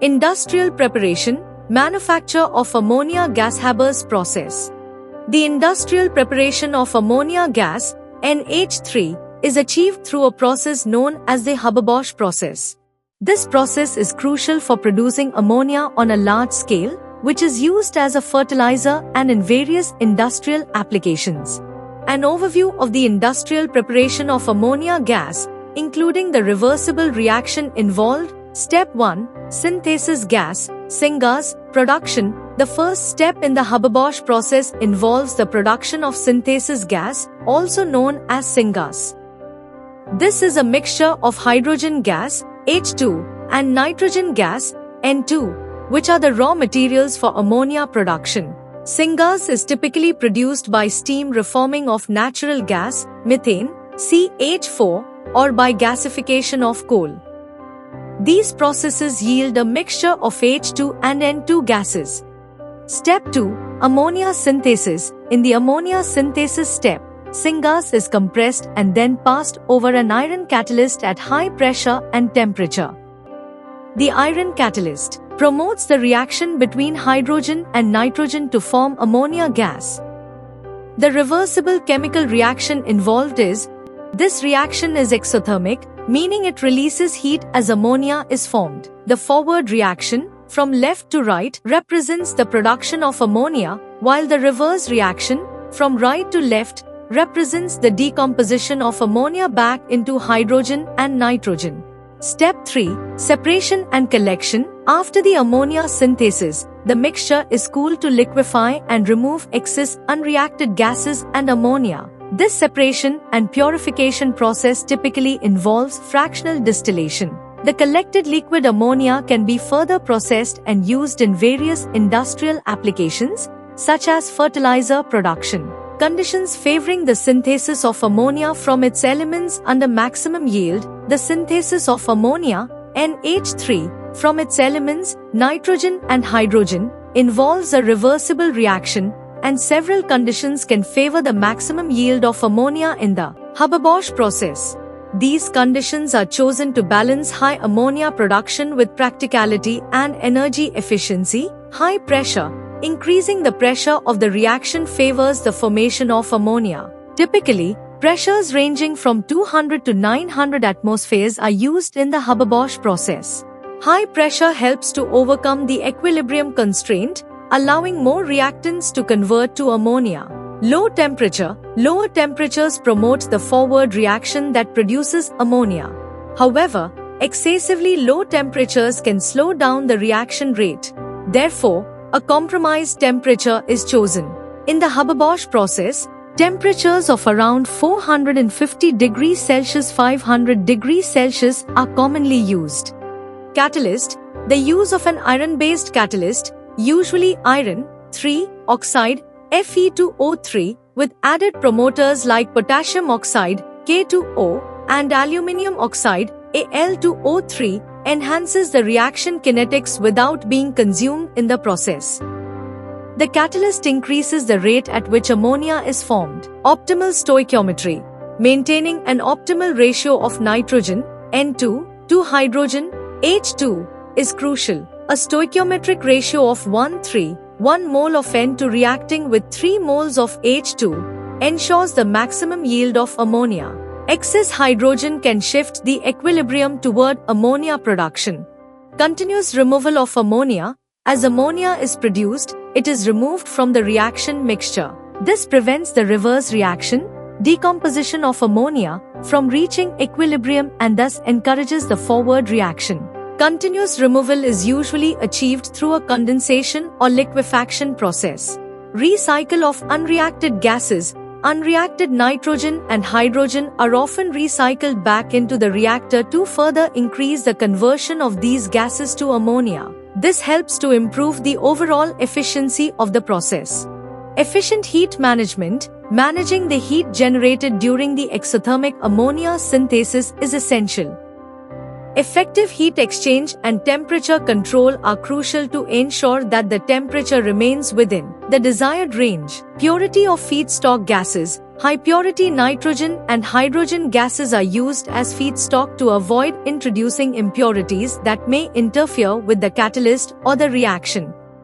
Industrial preparation, manufacture of ammonia gas Haber's process. The industrial preparation of ammonia gas, NH3, is achieved through a process known as the Haber-Bosch process. This process is crucial for producing ammonia on a large scale, which is used as a fertilizer and in various industrial applications. An overview of the industrial preparation of ammonia gas, including the reversible reaction involved. Step 1. Synthesis gas, syngas, production. The first step in the Haber-Bosch process involves the production of synthesis gas, also known as syngas. This is a mixture of hydrogen gas, H2, and nitrogen gas, N2, which are the raw materials for ammonia production. Syngas is typically produced by steam reforming of natural gas, methane, CH4, or by gasification of coal. These processes yield a mixture of H2 and N2 gases. Step 2. Ammonia synthesis. In the ammonia synthesis step, syngas is compressed and then passed over an iron catalyst at high pressure and temperature. The iron catalyst promotes the reaction between hydrogen and nitrogen to form ammonia gas. The reversible chemical reaction involved is, this reaction is exothermic, meaning it releases heat as ammonia is formed. The forward reaction, from left to right, represents the production of ammonia, while the reverse reaction, from right to left, represents the decomposition of ammonia back into hydrogen and nitrogen. Step 3. Separation and collection. After the ammonia synthesis, the mixture is cooled to liquefy and remove excess unreacted gases and ammonia. This separation and purification process typically involves fractional distillation. The collected liquid ammonia can be further processed and used in various industrial applications, such as fertilizer production. Conditions favoring the synthesis of ammonia from its elements under maximum yield. The synthesis of ammonia, NH3, from its elements, nitrogen and hydrogen, involves a reversible reaction, and several conditions can favor the maximum yield of ammonia in the Haber-Bosch process. These conditions are chosen to balance high ammonia production with practicality and energy efficiency. High pressure, increasing the pressure of the reaction favors the formation of ammonia. Typically, pressures ranging from 200 to 900 atmospheres are used in the Haber-Bosch process. High pressure helps to overcome the equilibrium constraint, allowing more reactants to convert to ammonia. Lower temperatures promote the forward reaction that produces ammonia. However, excessively low temperatures can slow down the reaction rate. Therefore, a compromised temperature is chosen. In the Haber-Bosch process, temperatures of around 450 degrees Celsius 500 degrees Celsius are commonly used. Catalyst. The use of an iron-based catalyst, usually iron 3 oxide Fe2O3, with added promoters like potassium oxide K2O and aluminium oxide Al2O3, enhances the reaction kinetics without being consumed in the process. The catalyst increases the rate at which ammonia is formed. Optimal stoichiometry. Maintaining an optimal ratio of nitrogen N2 to hydrogen H2 is crucial. A stoichiometric ratio of 1:3, 1 mole of N2 reacting with 3 moles of H2 ensures the maximum yield of ammonia. Excess hydrogen can shift the equilibrium toward ammonia production. Continuous removal of ammonia. As ammonia is produced, it is removed from the reaction mixture. This prevents the reverse reaction, decomposition of ammonia, from reaching equilibrium and thus encourages the forward reaction. Continuous removal is usually achieved through a condensation or liquefaction process. Recycle of unreacted gases. Unreacted nitrogen and hydrogen are often recycled back into the reactor to further increase the conversion of these gases to ammonia. This helps to improve the overall efficiency of the process. Efficient heat management. Managing the heat generated during the exothermic ammonia synthesis is essential. Effective heat exchange and temperature control are crucial to ensure that the temperature remains within the desired range. Purity of feedstock gases. High purity nitrogen and hydrogen gases are used as feedstock to avoid introducing impurities that may interfere with the catalyst or the reaction.